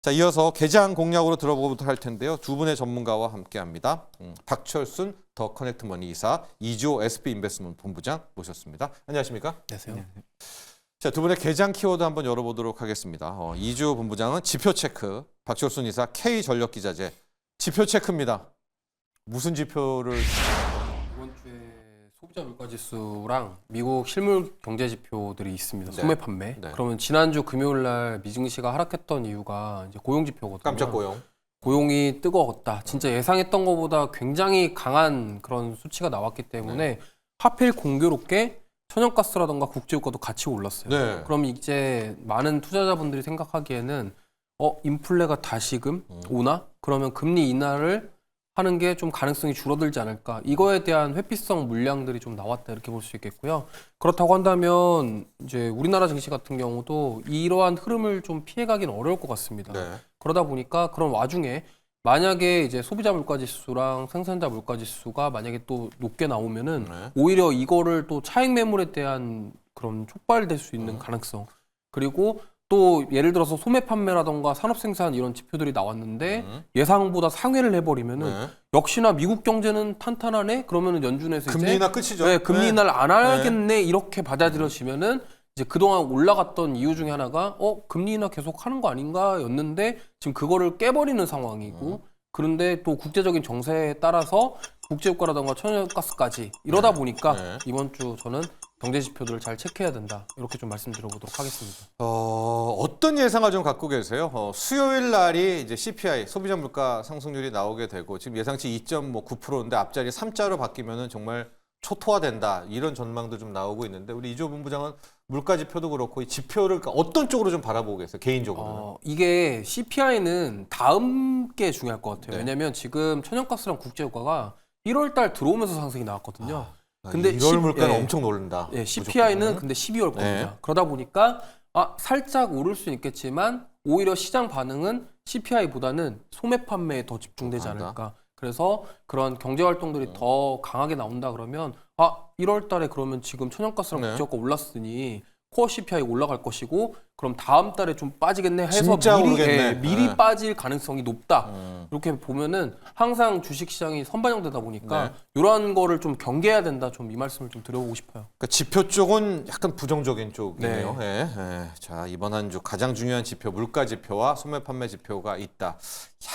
자, 이어서 개장 공략으로 들어보도록 할 텐데요. 두 분의 전문가와 함께합니다. 박철순 더 커넥트 머니 이사, 이주호 SP 인베스트먼트 본부장 모셨습니다. 안녕하십니까? 안녕하세요. 자, 두 분의 개장 키워드 한번 열어보도록 하겠습니다. 이주호 본부장은 지표 체크, 박철순 이사 K 전력 기자재 지표 체크입니다. 무슨 지표를? 이번 주에 소비자 물가 지수랑 미국 실물 경제 지표들이 있습니다. 소매 판매. 네. 그러면 지난주 금요일 날 미증시가 하락했던 이유가 이제 고용 지표거든요. 깜짝 고용. 고용이 뜨거웠다. 진짜 예상했던 것보다 굉장히 강한 그런 수치가 나왔기 때문에 하필 공교롭게 천연가스라던가 국제유가도 같이 올랐어요. 네. 그럼 이제 많은 투자자분들이 생각하기에는 인플레가 다시금 오나? 그러면 금리 인하를 하는 게 좀 가능성이 줄어들지 않을까. 이거에 대한 회피성 물량들이 좀 나왔다 이렇게 볼 수 있겠고요. 그렇다고 한다면 이제 우리나라 증시 같은 경우도 이러한 흐름을 좀 피해가기는 어려울 것 같습니다. 네. 그러다 보니까 그런 와중에 만약에 이제 소비자 물가 지수랑 생산자 물가 지수가 만약에 또 높게 나오면은 오히려 이거를 또 차익 매물에 대한 그런 촉발될 수 있는 가능성. 그리고 또 예를 들어서 소매 판매라던가 산업 생산 이런 지표들이 나왔는데 예상보다 상회를 해버리면은 역시나 미국 경제는 탄탄하네. 그러면은 연준에서 금리 이제 인하 끝이죠. 네, 금리 인하를 안 하겠네 이렇게 받아들여지면은 이제 그동안 올라갔던 이유 중에 하나가 금리 인하 계속 하는 거 아닌가였는데 지금 그거를 깨버리는 상황이고 그런데 또 국제적인 정세에 따라서 국제유가라던가 천연가스까지 이러다 보니까 이번 주 저는 경제 지표들을 잘 체크해야 된다 이렇게 좀 말씀드려보도록 하겠습니다. 어떤 예상을 좀 갖고 계세요? 수요일 날이 이제 CPI 소비자 물가 상승률이 나오게 되고 지금 예상치 2.9%인데 앞자리 3자로 바뀌면은 정말 초토화된다 이런 전망도 좀 나오고 있는데 우리 이주호 본부장은 물가 지표도 그렇고 이 지표를 어떤 쪽으로 좀 바라보고 계세요? 개인적으로는? 이게 CPI는 다음 게 중요할 것 같아요. 왜냐하면 지금 천연가스랑 국제유가가 1월 달 들어오면서 상승이 나왔거든요. 근데 1월 물가는 엄청 오른다. 예, CPI는 근데 12월 겁니다. 그러다 보니까 살짝 오를 수는 있겠지만 오히려 시장 반응은 CPI보다는 소매 판매에 더 집중되지 않을까. 그래서 그런 경제 활동들이 더 강하게 나온다 그러면 1월 달에 그러면 지금 천연가스랑 국제유가 올랐으니 코어 CPI 올라갈 것이고 그럼 다음 달에 좀 빠지겠네 해서 미리 빠질 가능성이 높다. 이렇게 보면은 항상 주식시장이 선반영되다 보니까 이런 거를 좀 경계해야 된다. 좀 이 말씀을 좀 드려보고 싶어요. 그러니까 지표 쪽은 약간 부정적인 쪽이네요. 자, 이번 한 주 가장 중요한 지표 물가 지표와 소매 판매 지표가 있다.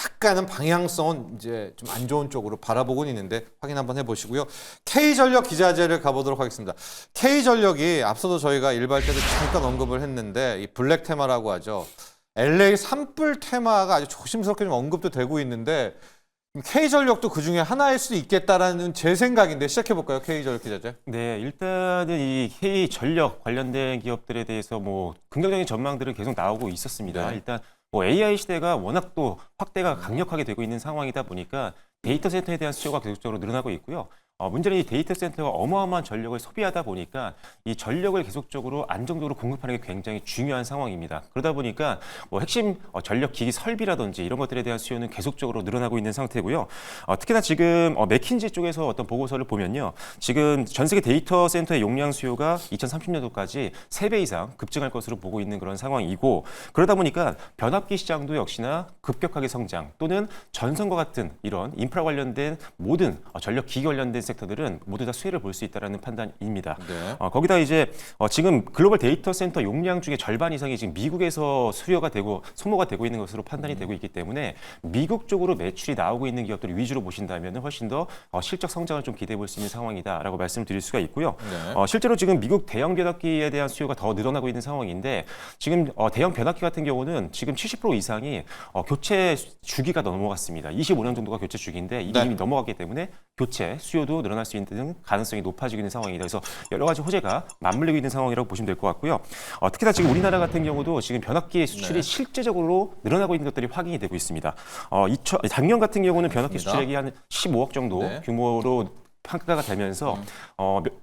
약간은 방향성은 이제 좀 안 좋은 쪽으로 바라보고는 있는데 확인 한번 해보시고요. K전력 기자재를 가보도록 하겠습니다. K전력이 앞서도 저희가 일발 때도 잠깐 언급을 했는데 이 블랙 테마라고 하죠. LA 산불 테마가 아주 조심스럽게 좀 언급도 되고 있는데 K전력도 그 중에 하나일 수도 있겠다라는 제 생각인데 시작해볼까요? K전력 기자재. 네, 일단은 이 K전력 관련된 기업들에 대해서 긍정적인 전망들은 계속 나오고 있었습니다. 일단 AI 시대가 워낙 또 확대가 강력하게 되고 있는 상황이다 보니까 데이터 센터에 대한 수요가 계속적으로 늘어나고 있고요. 문제는 이 데이터 센터가 어마어마한 전력을 소비하다 보니까 이 전력을 계속적으로 안정적으로 공급하는 게 굉장히 중요한 상황입니다. 그러다 보니까 핵심 전력 기기 설비라든지 이런 것들에 대한 수요는 계속적으로 늘어나고 있는 상태고요. 특히나 지금 맥킨지 쪽에서 어떤 보고서를 보면요. 지금 전 세계 데이터 센터의 용량 수요가 2030년도까지 3배 이상 급증할 것으로 보고 있는 그런 상황이고 그러다 보니까 변압기 시장도 역시나 급격하게 성장 또는 전선과 같은 이런 인프라 관련된 모든 전력 기기 관련된 섹터들은 모두 다 수혜를 볼 수 있다는 판단입니다. 거기다 이제 지금 글로벌 데이터 센터 용량 중에 절반 이상이 지금 미국에서 수요가 되고 소모가 되고 있는 것으로 판단이 되고 있기 때문에 미국 쪽으로 매출이 나오고 있는 기업들을 위주로 보신다면 훨씬 더 실적 성장을 좀 기대해 볼 수 있는 상황이다라고 말씀을 드릴 수가 있고요. 실제로 지금 미국 대형 변압기에 대한 수요가 더 늘어나고 있는 상황인데 지금 대형 변압기 같은 경우는 지금 70% 이상이 교체 주기가 넘어갔습니다. 25년 정도가 교체 주기인데 이게 이미 넘어갔기 때문에 교체 수요도 늘어날 수 있는 가능성이 높아지고 있는 상황이다. 그래서 여러 가지 호재가 맞물리고 있는 상황이라고 보시면 될 것 같고요. 특히나 지금 우리나라 같은 경우도 지금 변압기 수출이 실제적으로 늘어나고 있는 것들이 확인이 되고 있습니다. 작년 같은 경우는 변압기 수출액이 한 15억 정도 규모로 평가가 되면서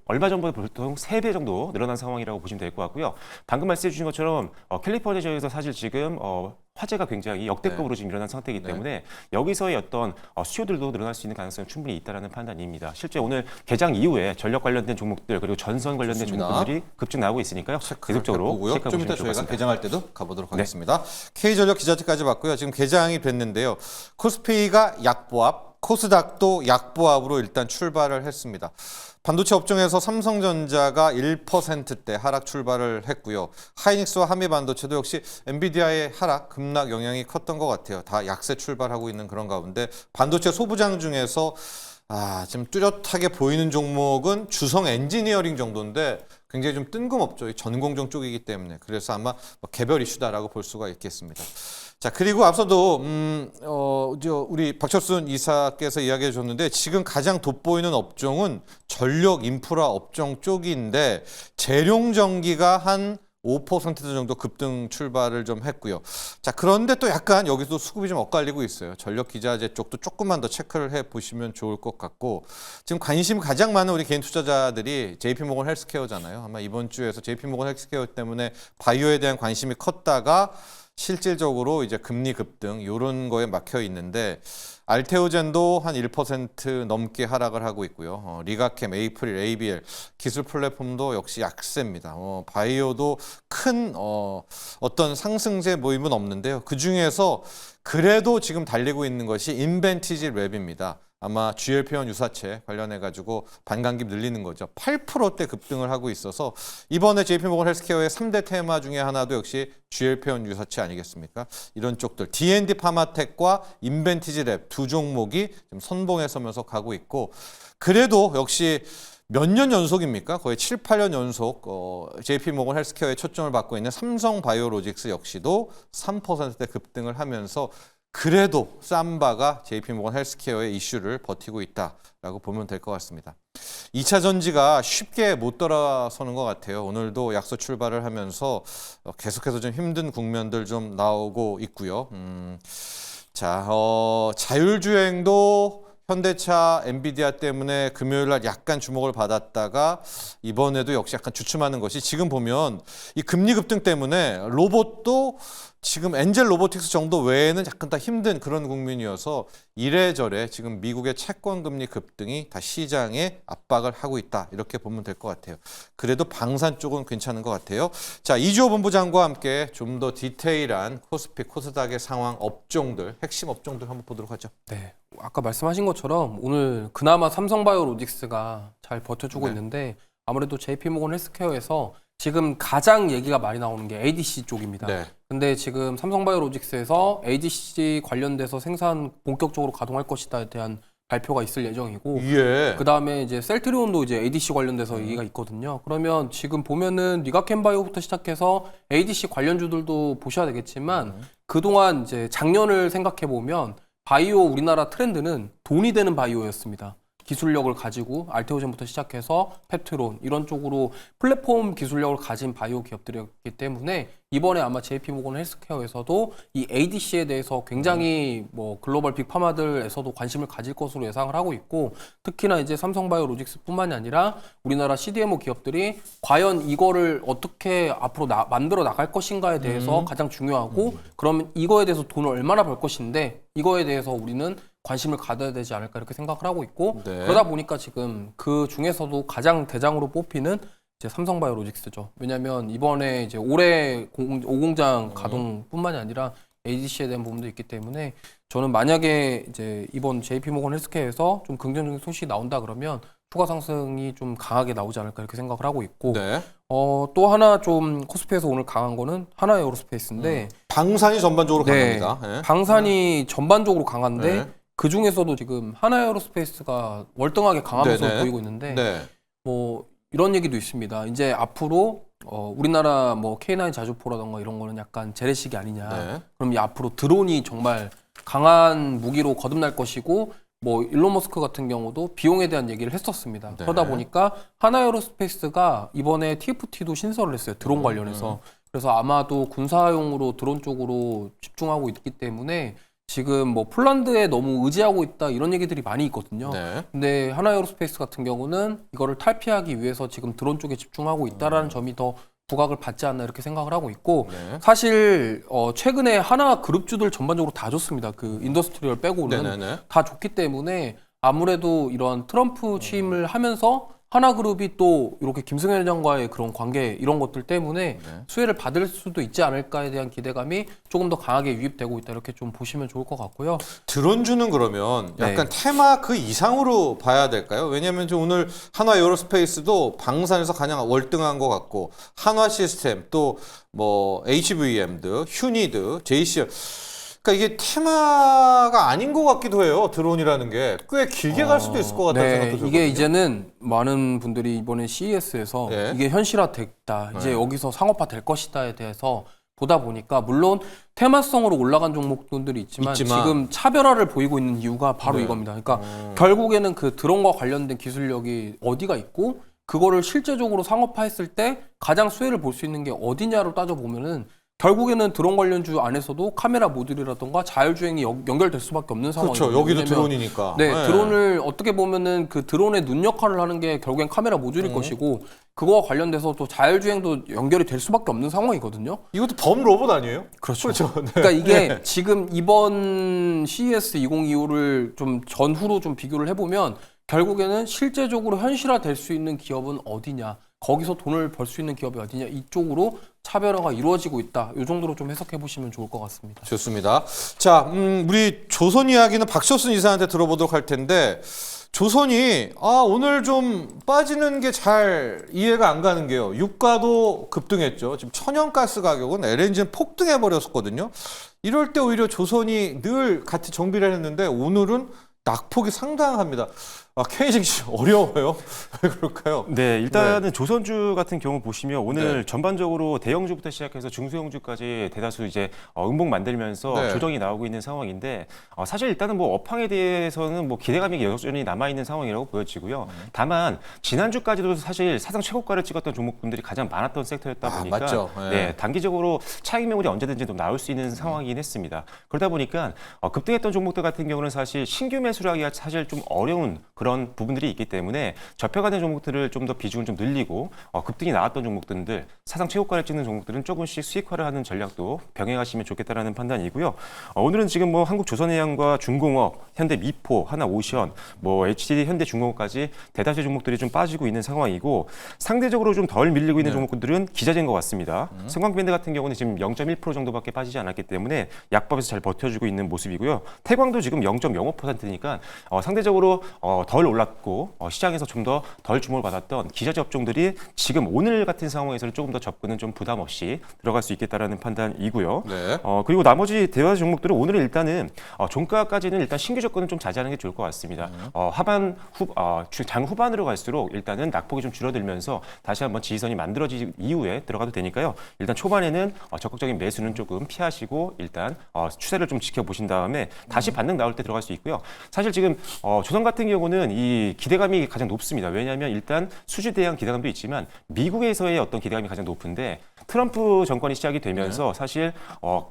얼마 전보다 보통 3배 정도 늘어난 상황이라고 보시면 될 것 같고요. 방금 말씀해 주신 것처럼 캘리포니아주에서 사실 지금 화재가 굉장히 역대급으로 지금 일어난 상태이기 때문에 여기서의 어떤 수요들도 늘어날 수 있는 가능성이 충분히 있다는 판단입니다. 실제 오늘 개장 이후에 전력 관련된 종목들 그리고 전선 관련된 좋습니다. 종목들이 급증 나오고 있으니까요. 계속적으로 보고요. 체크해 좀 보시면 이따 좋을 것 저희가 같습니다. 개장할 때도 가보도록 하겠습니다. K전력 기자들까지 봤고요. 지금 개장이 됐는데요. 코스피가 약보합, 코스닥도 약보합으로 일단 출발을 했습니다. 반도체 업종에서 삼성전자가 1%대 하락 출발을 했고요. 하이닉스와 한미반도체도 역시 엔비디아의 하락, 급락 영향이 컸던 것 같아요. 다 약세 출발하고 있는 그런 가운데 반도체 소부장 중에서 지금 뚜렷하게 보이는 종목은 주성 엔지니어링 정도인데 굉장히 좀 뜬금없죠. 이 전공정 쪽이기 때문에. 그래서 아마 개별 이슈다라고 볼 수가 있겠습니다. 자, 그리고 앞서도 우리 박철순 이사께서 이야기해 줬는데 지금 가장 돋보이는 업종은 전력 인프라 업종 쪽인데 재룡전기가 한 5% 정도 급등 출발을 좀 했고요. 자, 그런데 또 약간 여기서 수급이 좀 엇갈리고 있어요. 전력 기자재 쪽도 조금만 더 체크를 해 보시면 좋을 것 같고 지금 관심 가장 많은 우리 개인 투자자들이 JP모건 헬스케어잖아요. 아마 이번 주에서 JP모건 헬스케어 때문에 바이오에 대한 관심이 컸다가 실질적으로 이제 금리 급등 이런 거에 막혀 있는데 알테오젠도 한 1% 넘게 하락을 하고 있고요. 리가캠, 에이프릴, ABL 기술 플랫폼도 역시 약세입니다. 바이오도 큰 어떤 상승세 모임은 없는데요. 그 중에서 그래도 지금 달리고 있는 것이 인벤티지 랩입니다. 아마 GLP-1 유사체 관련해가지고 반감기 늘리는 거죠. 8%대 급등을 하고 있어서 이번에 JP모건 헬스케어의 3대 테마 중에 하나도 역시 GLP-1 유사체 아니겠습니까? 이런 쪽들 D&D 파마텍과 인벤티지 랩 두 종목이 지금 선봉에 서면서 가고 있고 그래도 역시 몇 년 연속입니까? 거의 7, 8년 연속 JP모건 헬스케어의 초점을 받고 있는 삼성바이오로직스 역시도 3%대 급등을 하면서 그래도 삼바가 JP모건 헬스케어의 이슈를 버티고 있다라고 보면 될 것 같습니다. 2차 전지가 쉽게 못 돌아서는 것 같아요. 오늘도 약소 출발을 하면서 계속해서 좀 힘든 국면들 좀 나오고 있고요. 자, 자율주행도 현대차, 엔비디아 때문에 금요일 날 약간 주목을 받았다가 이번에도 역시 약간 주춤하는 것이 지금 보면 이 금리 급등 때문에 로봇도 지금 엔젤 로보틱스 정도 외에는 약간 다 힘든 그런 국면이어서 이래저래 지금 미국의 채권 금리 급등이 다 시장에 압박을 하고 있다. 이렇게 보면 될 것 같아요. 그래도 방산 쪽은 괜찮은 것 같아요. 자, 이주호 본부장과 함께 좀 더 디테일한 코스피, 코스닥의 상황, 업종들, 핵심 업종들 한번 보도록 하죠. 네. 아까 말씀하신 것처럼 오늘 그나마 삼성바이오로직스가 잘 버텨주고 네. 있는데 아무래도 JP모건 헬스케어에서 지금 가장 얘기가 많이 나오는 게 ADC 쪽입니다. 네. 근데 지금 삼성바이오로직스에서 ADC 관련돼서 생산 본격적으로 가동할 것이다에 대한 발표가 있을 예정이고 예. 그다음에 이제 셀트리온도 이제 ADC 관련돼서 얘기가 있거든요. 그러면 지금 보면은 리가캠바이오부터 시작해서 ADC 관련주들도 보셔야 되겠지만 그동안 이제 작년을 생각해 보면 바이오 우리나라 트렌드는 돈이 되는 바이오였습니다. 기술력을 가지고 알테오젠부터 시작해서 펩트론 이런 쪽으로 플랫폼 기술력을 가진 바이오 기업들이었기 때문에 이번에 아마 JP모건 헬스케어에서도 이 ADC에 대해서 굉장히 뭐 글로벌 빅파마들에서도 관심을 가질 것으로 예상을 하고 있고 특히나 이제 삼성바이오로직스뿐만이 아니라 우리나라 CDMO 기업들이 과연 이거를 어떻게 앞으로 만들어 나갈 것인가에 대해서 가장 중요하고 그러면 이거에 대해서 돈을 얼마나 벌 것인데 이거에 대해서 우리는 관심을 가져야 되지 않을까 이렇게 생각을 하고 있고 네. 그러다 보니까 지금 그 중에서도 가장 대장으로 뽑히는 이제 삼성바이오로직스죠. 왜냐하면 이번에 이제 올해 오공장 가동뿐만이 아니라 ADC에 대한 부분도 있기 때문에 저는 만약에 이제 이번 JP모건 헬스케어에서 좀 긍정적인 소식이 나온다 그러면 추가 상승이 좀 강하게 나오지 않을까 이렇게 생각을 하고 있고 네. 또 하나 좀 코스피에서 오늘 강한 거는 하나에어로스페이스인데 방산이 전반적으로 네, 강합니다. 예. 방산이 전반적으로 강한데 네. 그 중에서도 지금 하나에어로스페이스가 월등하게 강한 모습을 네네. 보이고 있는데 네. 뭐 이런 얘기도 있습니다. 이제 앞으로 우리나라 뭐 K9 자주포라던가 이런 거는 약간 재래식이 아니냐. 네. 그럼 이 앞으로 드론이 정말 강한 무기로 거듭날 것이고 뭐 일론 머스크 같은 경우도 비용에 대한 얘기를 했었습니다. 네. 그러다 보니까 하나에어로스페이스가 이번에 TFT도 신설을 했어요. 드론 관련해서. 그래서 아마도 군사용으로 드론 쪽으로 집중하고 있기 때문에 지금 뭐 폴란드에 너무 의지하고 있다 이런 얘기들이 많이 있거든요. 네. 근데 하나에어로스페이스 같은 경우는 이거를 탈피하기 위해서 지금 드론 쪽에 집중하고 있다라는 점이 더 부각을 받지 않나 이렇게 생각을 하고 있고 네. 사실 최근에 하나 그룹주들 전반적으로 다 좋습니다. 그 인더스트리얼 빼고는 네네네. 다 좋기 때문에 아무래도 이런 트럼프 취임을 하면서 하나그룹이 또 이렇게 김승현 회장과의 그런 관계 이런 것들 때문에 수혜를 받을 수도 있지 않을까에 대한 기대감이 조금 더 강하게 유입되고 있다 이렇게 좀 보시면 좋을 것 같고요. 드론주는 그러면 약간 네. 테마 그 이상으로 봐야 될까요? 왜냐하면 좀 오늘 한화 에어로스페이스도 방산에서 가장 월등한 것 같고 한화 시스템 또 뭐 HVM드, 휴니드, JC 그러니까 이게 테마가 아닌 것 같기도 해요. 드론이라는 게 꽤 길게 갈 수도 있을 것 같다는 생각도 들거든요. 이게 이제는 많은 분들이 이번에 CES에서 네. 이게 현실화됐다. 이제 여기서 상업화 될 것이다에 대해서 보다 보니까 물론 테마성으로 올라간 종목들이 있지만 지금 차별화를 보이고 있는 이유가 바로 네. 이겁니다. 그러니까 결국에는 그 드론과 관련된 기술력이 어디가 있고 그거를 실제적으로 상업화했을 때 가장 수혜를 볼 수 있는 게 어디냐로 따져보면은 결국에는 드론 관련주 안에서도 카메라 모듈이라던가 자율주행이 연결될 수밖에 없는 상황이죠. 그렇죠. 여기도 드론이니까. 네, 드론을 어떻게 보면은 그 드론의 눈 역할을 하는 게 결국엔 카메라 모듈일 것이고 그거와 관련돼서 또 자율주행도 연결이 될 수밖에 없는 상황이거든요. 이것도 범 로봇 아니에요? 그렇죠. 네. 그러니까 이게 지금 이번 CES 2025를 좀 전후로 좀 비교를 해보면 결국에는 실제적으로 현실화될 수 있는 기업은 어디냐, 거기서 돈을 벌 수 있는 기업이 어디냐 이쪽으로 차별화가 이루어지고 있다. 이 정도로 좀 해석해 보시면 좋을 것 같습니다. 좋습니다. 자, 우리 조선 이야기는 박철순 이사한테 들어보도록 할 텐데 조선이 오늘 좀 빠지는 게 잘 이해가 안 가는 게요. 유가도 급등했죠. 지금 천연가스 가격은 LNG는 폭등해 버렸었거든요. 이럴 때 오히려 조선이 늘 같이 정비를 했는데 오늘은 낙폭이 상당합니다. KGC 어려워요. 왜 그럴까요? 네, 일단은 조선주 같은 경우 보시면 오늘 네. 전반적으로 대형주부터 시작해서 중소형주까지 대다수 이제 음봉 만들면서 네. 조정이 나오고 있는 상황인데 사실 일단은 뭐 업황에 대해서는 뭐 기대감이 여전히 남아 있는 상황이라고 보여지고요. 다만 지난주까지도 사실 사상 최고가를 찍었던 종목분들이 가장 많았던 섹터였다 보니까 맞죠. 네. 네, 단기적으로 차익 매물이 언제든지 좀 나올 수 있는 상황이긴 했습니다. 그러다 보니까 급등했던 종목들 같은 경우는 사실 신규 매수를 하기가 사실 좀 어려운 그런 부분들이 있기 때문에 접혀가는 종목들을 좀 더 비중을 좀 늘리고 급등이 나왔던 종목들 사상 최고가를 찍는 종목들은 조금씩 수익화를 하는 전략도 병행하시면 좋겠다라는 판단이고요. 오늘은 지금 뭐 한국조선해양과 중공업, 현대미포, 하나오션, 뭐 HDD, 현대중공업까지 대다수의 종목들이 좀 빠지고 있는 상황이고 상대적으로 좀 덜 밀리고 있는 종목들은 기자재인 것 같습니다. 성광밴드 같은 경우는 지금 0.1% 정도밖에 빠지지 않았기 때문에 약법에서 잘 버텨주고 있는 모습이고요. 태광도 지금 0.05%니까 상대적으로 덜 올랐고 시장에서 좀 더 덜 주목을 받았던 기자재 업종들이 지금 오늘 같은 상황에서는 조금 더 접근은 좀 부담 없이 들어갈 수 있겠다라는 판단이고요. 네. 그리고 나머지 대화 종목들은 오늘은 일단은 종가까지는 일단 신규 접근은 좀 자제하는 게 좋을 것 같습니다. 장 후반으로 갈수록 일단은 낙폭이 좀 줄어들면서 다시 한번 지지선이 만들어진 이후에 들어가도 되니까요. 일단 초반에는 적극적인 매수는 조금 피하시고 일단 추세를 좀 지켜보신 다음에 다시 반등 나올 때 들어갈 수 있고요. 사실 지금 조선 같은 경우는 이 기대감이 가장 높습니다. 왜냐하면 일단 수주에 대한 기대감도 있지만 미국에서의 어떤 기대감이 가장 높은데 트럼프 정권이 시작이 되면서 사실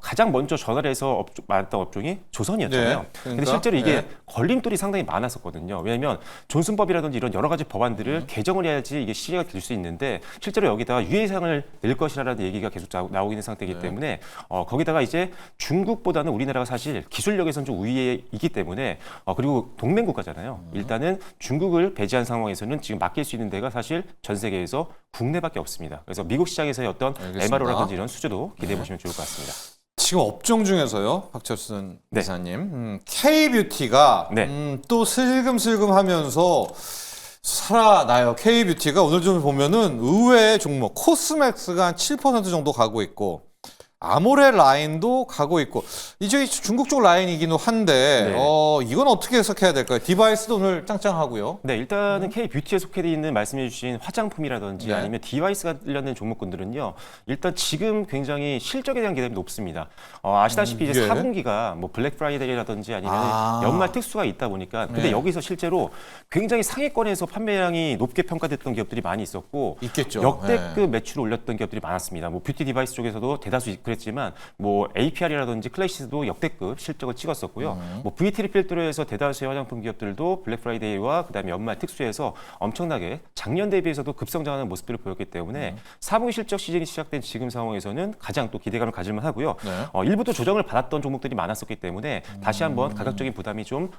가장 먼저 전화를 해서 많았던 업종이 조선이었잖아요. 네. 근데 실제로 이게 네. 걸림돌이 상당히 많았었거든요. 왜냐하면 존슨법이라든지 이런 여러 가지 법안들을 개정을 해야지 이게 시행이 될 수 있는데 실제로 여기다가 유예상을 낼 것이라는 얘기가 계속 나오고 있는 상태이기 때문에 거기다가 이제 중국보다는 우리나라가 사실 기술력에서는 좀 우위에 있기 때문에 그리고 동맹 국가잖아요. 일단은 중국을 배제한 상황에서는 지금 맡길 수 있는 데가 사실 전 세계에서 국내밖에 없습니다. 그래서 미국 시장에서의 어떤 알겠습니다. MRO라든지 이런 수주도 기대해 보시면 좋을 것 같습니다. 지금 업종 중에서요, 박철순 네. 이사님, K뷰티가 네. 또 슬금슬금 하면서 살아나요. K뷰티가 오늘 좀 보면은 의외의 종목, 코스맥스가 한 7% 정도 가고 있고, 아모레 라인도 가고 있고, 이제 중국 쪽 라인이기는 한데, 네. 이건 어떻게 해석해야 될까요? 디바이스도 오늘 짱짱하고요. 네, 일단은 K뷰티에 속해 있는 말씀해주신 화장품이라든지 네. 아니면 디바이스 관련된 종목군들은요, 일단 지금 굉장히 실적에 대한 기대감이 높습니다. 아시다시피 이제 예. 4분기가 뭐 블랙 프라이데이라든지 아니면 연말 특수가 있다 보니까, 근데 네. 여기서 실제로 굉장히 상위권에서 판매량이 높게 평가됐던 기업들이 많이 있었고, 있겠죠. 역대급 매출을 올렸던 기업들이 많았습니다. 뭐 뷰티 디바이스 쪽에서도 대다수 그랬지만 뭐 APR이라든지 클래시스도 역대급 실적을 찍었었고요. 뭐 VT를 필두로 해서 대다수의 화장품 기업들도 블랙 프라이데이와 그다음에 연말 특수에서 엄청나게 작년 대비해서도 급성장하는 모습들을 보였기 때문에 4분기 실적 시즌이 시작된 지금 상황에서는 가장 또 기대감을 가질만 하고요. 네. 일부 또 조정을 받았던 종목들이 많았었기 때문에 다시 한번 가격적인 부담이 좀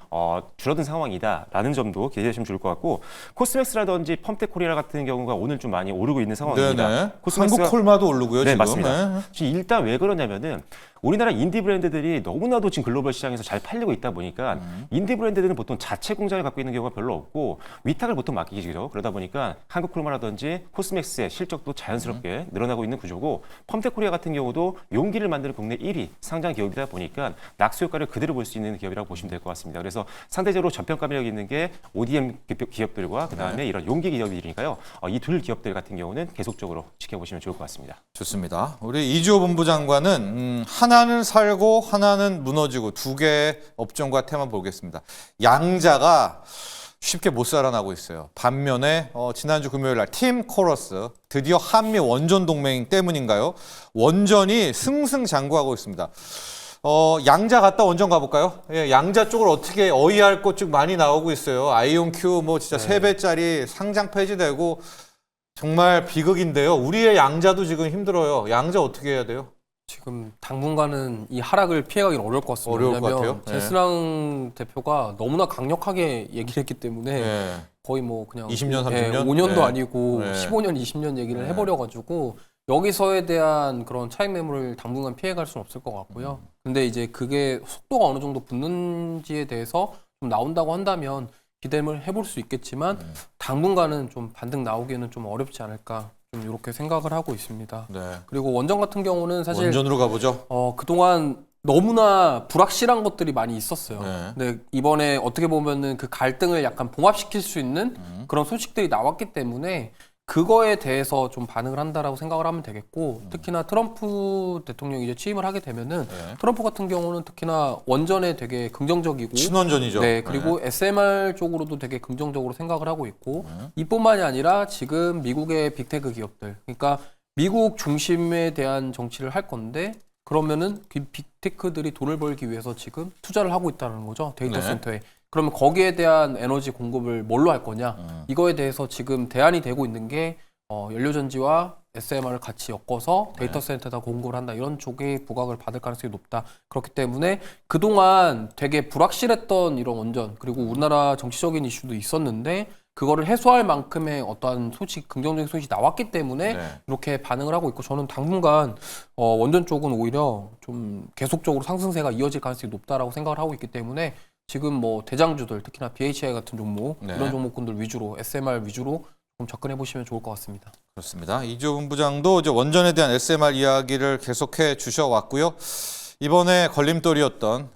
줄어든 상황이다라는 점도 기대하시면 좋을 것 같고 코스맥스라든지 펌텍코리아 같은 경우가 오늘 좀 많이 오르고 있는 상황입니다. 네네. 한국 콜마도 오르고요. 네, 지금. 맞습니다. 네. 지금 일단 왜 그러냐면은 우리나라 인디 브랜드들이 너무나도 지금 글로벌 시장에서 잘 팔리고 있다 보니까 인디 브랜드들은 보통 자체 공장을 갖고 있는 경우가 별로 없고 위탁을 보통 맡기죠. 그러다 보니까 한국콜마라든지 코스맥스의 실적도 자연스럽게 늘어나고 있는 구조고 펌텍코리아 같은 경우도 용기를 만드는 국내 1위 상장 기업이다 보니까 낙수 효과를 그대로 볼 수 있는 기업이라고 보시면 될 것 같습니다. 그래서 상대적으로 저평가 매력이 있는 게 ODM 기업들과 그다음에 이런 용기 기업들이니까요. 이 둘 기업들 같은 경우는 계속적으로 지켜보시면 좋을 것 같습니다. 좋습니다. 우리 이주호 본부 장관은 하나는 살고 하나는 무너지고 두 개의 업종과 테마 보겠습니다. 양자가 쉽게 못 살아나고 있어요. 반면에 지난주 금요일 날 팀 코러스 드디어 한미 원전 동맹 때문인가요? 원전이 승승장구하고 있습니다. 양자 갔다 원전 가볼까요? 예, 양자 쪽을 어떻게 어이할 것 쭉 많이 나오고 있어요. 아이온큐 뭐 진짜 3배짜리 상장 폐지되고 정말 비극인데요. 우리의 양자도 지금 힘들어요. 양자 어떻게 해야 돼요? 지금 당분간은 이 하락을 피해가기는 어려울 것 같습니다. 어려울 것 왜냐하면 같아요. 네. 제스랑 대표가 너무나 강력하게 얘기를 했기 때문에 예. 거의 뭐 그냥 20년, 30년? 5년도 네. 아니고 네. 15년, 20년 얘기를 네. 해버려가지고 여기서에 대한 그런 차익 매물을 당분간 피해갈 수는 없을 것 같고요. 근데 이제 그게 속도가 어느 정도 붙는지에 대해서 좀 나온다고 한다면 기대를 해볼 수 있겠지만 당분간은 좀 반등 나오기에는 좀 어렵지 않을까 좀 이렇게 생각을 하고 있습니다. 네. 그리고 원전 같은 경우는 사실 원전으로 가보죠. 그동안 너무나 불확실한 것들이 많이 있었어요. 네. 근데 이번에 어떻게 보면은 그 갈등을 약간 봉합시킬 수 있는 그런 소식들이 나왔기 때문에 그거에 대해서 좀 반응을 한다라고 생각을 하면 되겠고 특히나 트럼프 대통령이 이제 취임을 하게 되면은 네. 트럼프 같은 경우는 특히나 원전에 되게 긍정적이고 친원전이죠. 네, 그리고 SMR 쪽으로도 되게 긍정적으로 생각을 하고 있고 이뿐만이 아니라 지금 미국의 빅테크 기업들, 그러니까 미국 중심에 대한 정치를 할 건데 그러면은 그 빅테크들이 돈을 벌기 위해서 지금 투자를 하고 있다는 거죠. 데이터 네. 센터에. 그러면 거기에 대한 에너지 공급을 뭘로 할 거냐? 이거에 대해서 지금 대안이 되고 있는 게 연료전지와 SMR을 같이 엮어서 데이터 센터에다 공급을 한다. 이런 쪽의 부각을 받을 가능성이 높다. 그렇기 때문에 그동안 되게 불확실했던 이런 원전 그리고 우리나라 정치적인 이슈도 있었는데 그거를 해소할 만큼의 어떠한 소식, 긍정적인 소식이 나왔기 때문에 네. 이렇게 반응을 하고 있고 저는 당분간 원전 쪽은 오히려 좀 계속적으로 상승세가 이어질 가능성이 높다라고 생각을 하고 있기 때문에 지금 뭐 대장주들 특히나 BHI 같은 종목 네. 이런 종목군들 위주로 SMR 위주로 좀 접근해 보시면 좋을 것 같습니다. 그렇습니다. 이주호 본부장도 이제 원전에 대한 SMR 이야기를 계속해 주셔왔고요. 이번에 걸림돌이었던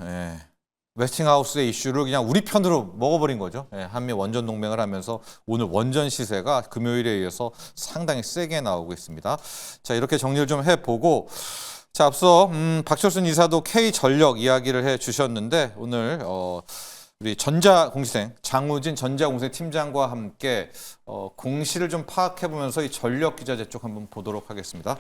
웨스팅하우스의 이슈를 그냥 우리 편으로 먹어버린 거죠. 한미 원전 동맹을 하면서 오늘 원전 시세가 금요일에 이어서 상당히 세게 나오고 있습니다. 자, 이렇게 정리를 좀 해보고 자, 앞서 박철순 이사도 K전력 이야기를 해주셨는데 오늘 우리 전자공시생 장우진 전자공시생 팀장과 함께 공시를 좀 파악해보면서 이 전력 기자재 쪽 한번 보도록 하겠습니다.